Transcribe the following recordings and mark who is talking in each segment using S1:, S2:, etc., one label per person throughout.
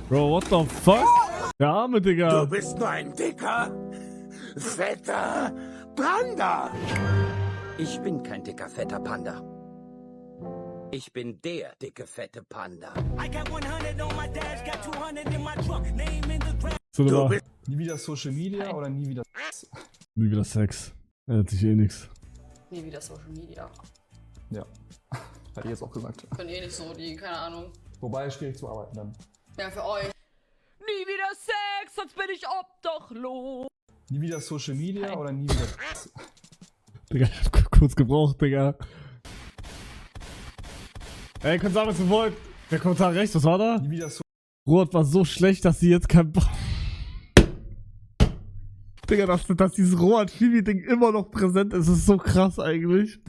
S1: Bro, what the fuck? Der Arme, Digga.
S2: Du bist nur ein dicker, fetter Panda.
S3: Ich bin kein dicker, fetter Panda. Ich bin der dicke, fette Panda.
S1: So,
S2: Du bist
S4: Nie wieder Social Media oder nie wieder Sex?
S1: nie wieder Sex. Ändert sich eh nix.
S5: Nie wieder Social Media.
S4: Ja. Hätte ich jetzt auch gesagt.
S5: Bin eh nicht so die, keine Ahnung.
S4: Wobei, schwierig zu arbeiten dann.
S5: Ja, für euch. Nie wieder Sex, sonst bin ich obdachlos.
S4: Nie wieder Social Media oder nie wieder Sex?
S1: Digga, ich hab kurz gebraucht, Digga. Ey, könnt sagen, was ihr wollt. Der Kommentar rechts, was war da?
S4: Nie wieder Social
S1: Rot war so schlecht, dass sie jetzt kein Digga, dass dieses Rohat-Chibi-Ding immer noch präsent ist, ist so krass eigentlich.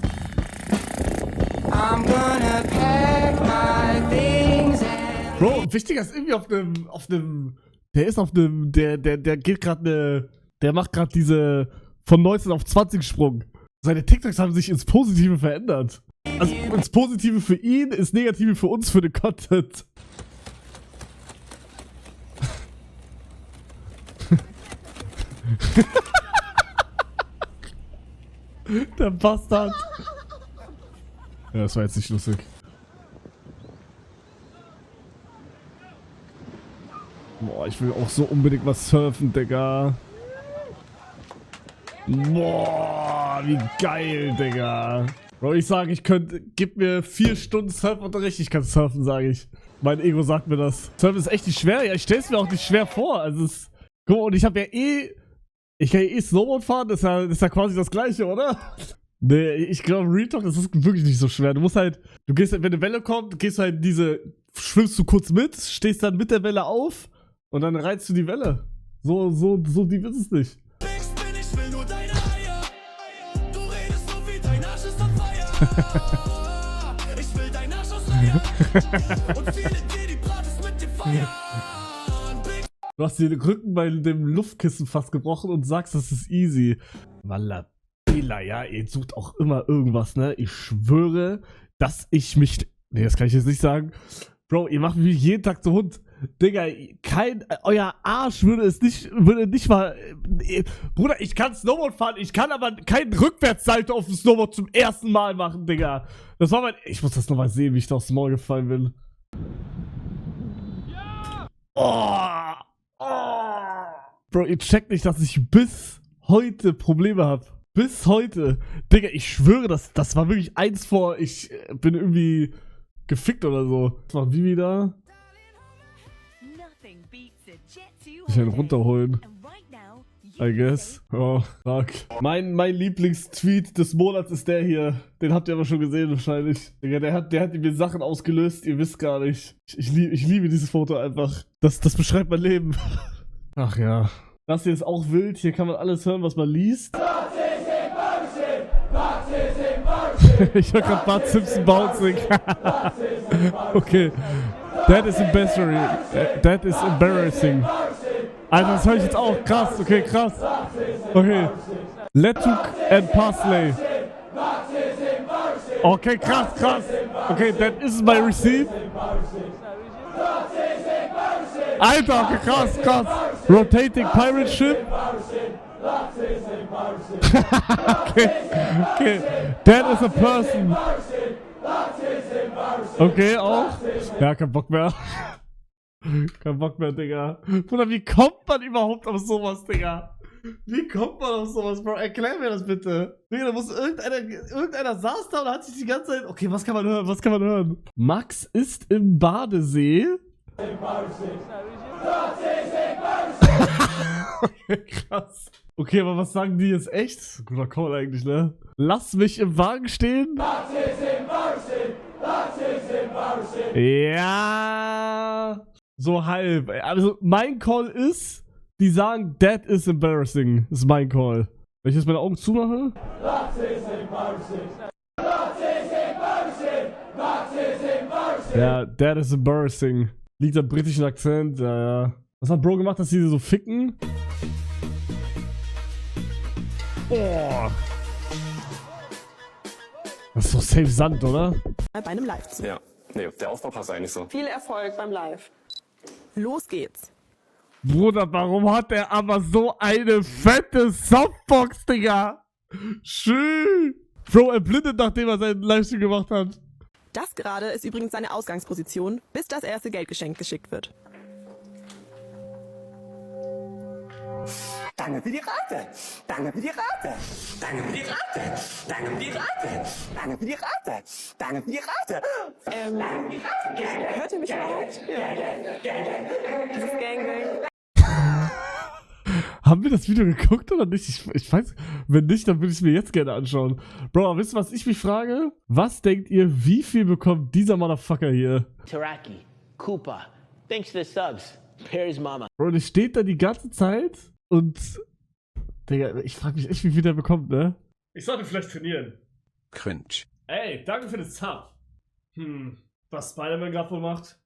S1: Bro, wichtiger ist irgendwie auf einem, der geht gerade der macht gerade diese von 19 auf 20 Sprung. Seine TikToks haben sich ins Positive verändert. Also ins Positive für ihn, ins Negative für uns, für den Content. Der Bastard. Ja, das war jetzt nicht lustig. Boah, ich will auch so unbedingt was surfen, Digga. Boah, wie geil, Digga. Bro, ich sage, gib mir 4 Stunden Surfunterricht, ich kann surfen, sage ich. Mein Ego sagt mir das. Surfen ist echt nicht schwer. Ja, ich stell's mir auch nicht schwer vor. Also es, guck mal, und ich habe ja ich kann ja Snowboard fahren, das ist ja quasi das Gleiche, oder? Nee, ich glaube, Real Talk, das ist wirklich nicht so schwer. Du musst halt, wenn eine Welle kommt, schwimmst du kurz mit, stehst dann mit der Welle auf und dann reizt du die Welle. So deep ist es nicht. Du hast dir den Rücken bei dem Luftkissen fast gebrochen und sagst, das ist easy. Wallabilla, ja, ihr sucht auch immer irgendwas, ne? Ich schwöre, dass ich mich... Nee, das kann ich jetzt nicht sagen. Bro, ihr macht mich jeden Tag zu Hund. Digga, euer Arsch würde nicht mal... Bruder, ich kann Snowboard fahren, ich kann aber keinen Rückwärtssalto auf dem Snowboard zum ersten Mal machen, Digga. Das war ich muss das nochmal sehen, wie ich da aufs Maul gefallen bin. Ja! Oh! Bro, ihr checkt nicht, dass ich bis heute Probleme habe. Bis heute. Digga, ich schwöre, das war wirklich eins vor. Ich bin irgendwie gefickt oder so. Was macht Vivi da? Ich will ihn runterholen. I guess. Oh, fuck. Mein Lieblingstweet des Monats ist der hier. Den habt ihr aber schon gesehen wahrscheinlich. Digga, der hat mir Sachen ausgelöst, ihr wisst gar nicht. Ich liebe dieses Foto einfach. Das beschreibt mein Leben. Ach ja. Das hier ist auch wild. Hier kann man alles hören, was man liest. Ich höre gerade Bart Simpson bouncing. Okay. That is embarrassing. Alter, das höre ich jetzt auch. Krass, okay, krass. Okay. Letuk and Parsley. Okay, krass. Okay, that is my receipt. Alter, okay, krass. Rotating pirate ship. Okay. That is a person. Okay, auch. Ja, kein Bock mehr. Kein Bock mehr, Digga. Bruder, wie kommt man überhaupt auf sowas, Digga? Wie kommt man auf sowas, Bro? Erklär mir das bitte. Digga, da muss irgendeiner saß da und hat sich die ganze Zeit... Okay, was kann man hören? Max ist im Badesee. Okay, krass. Okay, aber was sagen die jetzt echt? Guter Call eigentlich, ne? Lass mich im Wagen stehen. Ja... So halb. Also mein Call ist, die sagen, that is embarrassing. Das ist mein Call. Wenn ich jetzt meine Augen zumache. Ja, that is embarrassing. Liegt am britischen Akzent, ja. Was hat Bro gemacht, dass sie so ficken? Boah. Das ist doch safe Sand, oder?
S6: Bei einem Live zu.
S7: Ja, nee, der Aufbau passt eigentlich so.
S6: Viel Erfolg beim Live. Los geht's.
S1: Bruder, warum hat er aber so eine fette Softbox, Digga? Schön. Bro, er blindet, nachdem er seinen Livestream gemacht hat.
S6: Das gerade ist übrigens seine Ausgangsposition, bis das erste Geldgeschenk geschickt wird.
S2: Danke für die Rate. Danke für die Rate. Danke für die Rate. Danke für die Rate. Danke für die Rate. Danke für die Rate.
S6: Hört ihr mich überhaupt? Ja. Dieses Gangbang.
S1: Haben wir das Video geguckt oder nicht? Ich weiß, wenn nicht, dann würde ich es mir jetzt gerne anschauen. Bro, aber wisst ihr, was ich mich frage? Was denkt ihr, wie viel bekommt dieser Motherfucker hier?
S8: Taraki, Koopa, thanks for the subs. Perry's mama.
S1: Bro, der steht da die ganze Zeit und... Digga, ich frage mich echt, wie viel der bekommt, ne? Ich sollte vielleicht trainieren.
S7: Cringe.
S1: Ey, danke für den Sub. Was Spider-Man gerade wohl macht?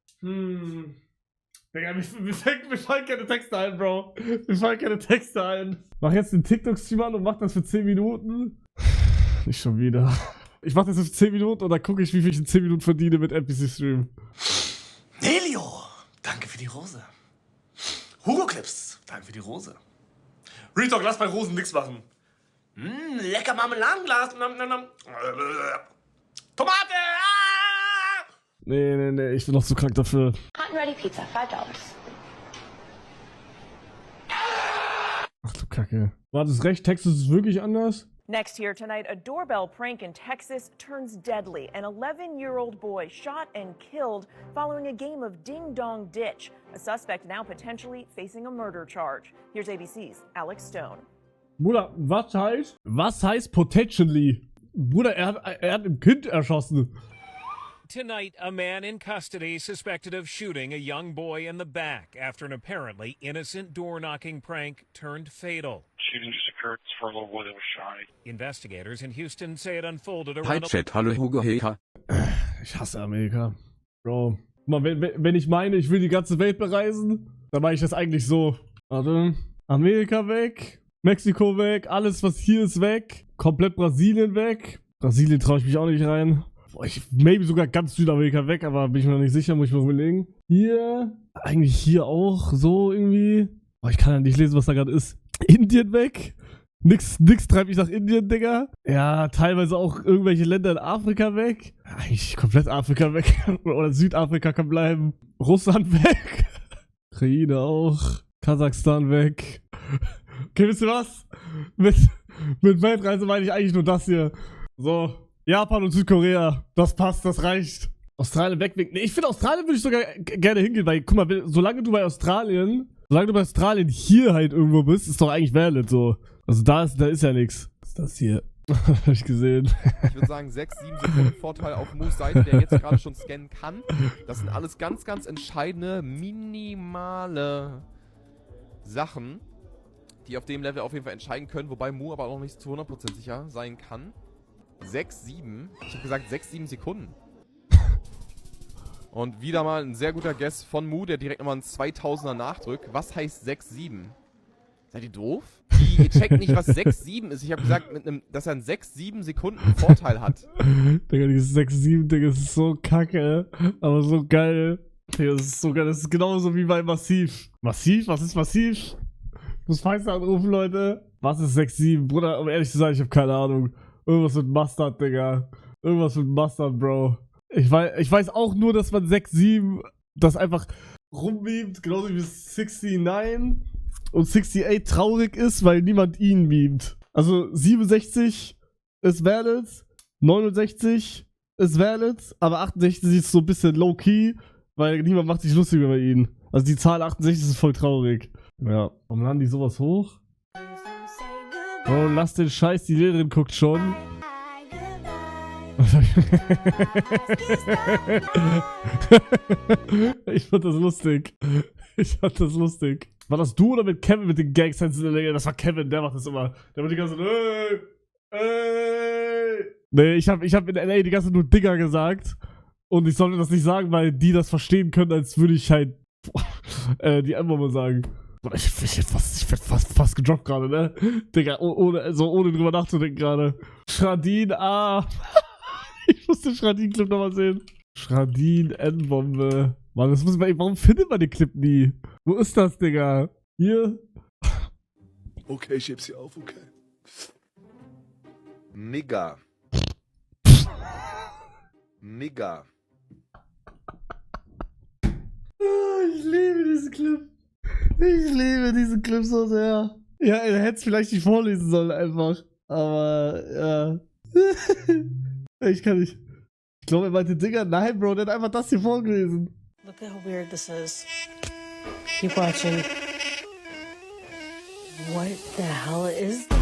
S1: Digga, mir fallen keine Texte ein, Bro. Mir fallen keine Texte ein. Mach jetzt den TikTok-Stream an und mach das für 10 Minuten. Nicht schon wieder. Ich mach das für 10 Minuten und dann gucke ich, wie viel ich in 10 Minuten verdiene mit NPC-Stream.
S2: Nelio, danke für die Rose. Hugo Clips, danke für die Rose. Retalk, lass bei Rosen nichts machen. Lecker Marmeladenglas. Tomate! Ah!
S1: Nee, ich bin noch zu krank dafür.
S9: Hot and ready pizza, $5.
S1: Ach du Kacke. War das recht? Texas ist wirklich anders?
S5: Next here tonight, a doorbell prank in Texas turns deadly. An 11-year-old boy shot and killed following a game of Ding Dong Ditch. A suspect now potentially facing a murder charge. Here's ABC's Alex Stone.
S1: Bruder, was heißt potentially? Bruder, er hat ein Kind erschossen.
S10: Tonight, a man in custody suspected of shooting a young boy in the back after an apparently innocent door-knocking prank turned fatal.
S11: Shooting just occurred for a little boy that was shy.
S10: Investigators in Houston say it unfolded
S7: Hi
S10: around...
S7: Chat, hallo Hugo Heika.
S1: Ich hasse Amerika. Bro. Guck mal, wenn ich meine, ich will die ganze Welt bereisen, dann mache ich das eigentlich so. Warte. Amerika weg, Mexiko weg, alles was hier ist weg, komplett Brasilien weg. Brasilien traue ich mich auch nicht rein. Boah, maybe sogar ganz Südamerika weg, aber bin ich mir noch nicht sicher, muss ich mal überlegen. Hier, eigentlich hier auch, so irgendwie. Boah, ich kann ja nicht lesen, was da gerade ist. Indien weg. Nix treibt mich nach Indien, Digga. Ja, teilweise auch irgendwelche Länder in Afrika weg. Eigentlich komplett Afrika weg. Oder Südafrika kann bleiben. Russland weg. Ukraine auch. Kasachstan weg. Okay, wisst ihr was? Mit Weltreise meine ich eigentlich nur das hier. So. Japan und Südkorea, das passt, das reicht. Australien wegwinken. Nee, ich finde, Australien würde ich sogar gerne hingehen, weil, guck mal, solange du bei Australien hier halt irgendwo bist, ist doch eigentlich valid so. Also da ist ja nichts. Was ist das hier? Hab ich gesehen.
S12: Ich würde sagen, 6, 7 Sekunden Vorteil auf Moos Seite, der jetzt gerade schon scannen kann. Das sind alles ganz, ganz entscheidende, minimale Sachen, die auf dem Level auf jeden Fall entscheiden können, wobei Mu aber auch noch nicht zu 100% sicher sein kann. 6, 7. Ich habe gesagt 6, 7 Sekunden. Und wieder mal ein sehr guter Guess von Mu, der direkt nochmal einen 2000er nachdrückt. Was heißt 6, 7? Seid ihr doof? Ihr checkt nicht, was 6, 7 ist. Ich habe gesagt, dass er einen 6, 7 Sekunden Vorteil hat.
S1: Digga, dieses 6, 7, Digga, das ist so kacke, aber so geil. Digga, das ist so geil. Das ist genauso wie bei Massiv. Massiv? Was ist Massiv? Ich muss Feister anrufen, Leute. Was ist 6, 7? Bruder, um ehrlich zu sein, ich habe keine Ahnung. Irgendwas mit Mustard, Digga. Irgendwas mit Mustard, Bro. Ich weiß auch nur, dass man 6, 7 das einfach rumbeamt, genauso wie 69 und 68 traurig ist, weil niemand ihn beamt. Also 67 ist valid, 69 ist valid, aber 68 ist so ein bisschen low-key, weil niemand macht sich lustig über ihn. Also die Zahl 68 ist voll traurig. Ja, warum laden die sowas hoch? Bro, lass den Scheiß, die Lehrerin guckt schon. Ich fand das lustig. War das du oder mit Kevin mit den Gangsigns in der Länge? Das war Kevin, der macht das immer. Der macht die ganze Zeit, ey. Nee, ich hab in LA die ganze Zeit nur Digger gesagt. Und ich sollte das nicht sagen, weil die das verstehen können, als würde ich halt die N-Bombe sagen. Ich hätte fast gedroppt gerade, ne? Digga, ohne drüber nachzudenken gerade. Schradin, ich muss den Schradin-Clip nochmal sehen. Schradin, N-Bombe. Mann, das muss man, warum findet man den Clip nie? Wo ist das, Digga? Hier?
S2: Okay, ich heb sie auf, okay. Nigga. Nigga.
S1: Ich liebe diesen Clip. Ich liebe diesen Clip so sehr. Ja, er hätte es vielleicht nicht vorlesen sollen einfach. Aber, ja. Ich kann nicht. Ich glaube, er meinte, Digga, nein, Bro, der hat einfach das hier vorgelesen.
S9: Look at how weird this is. Keep watching. What the hell is this?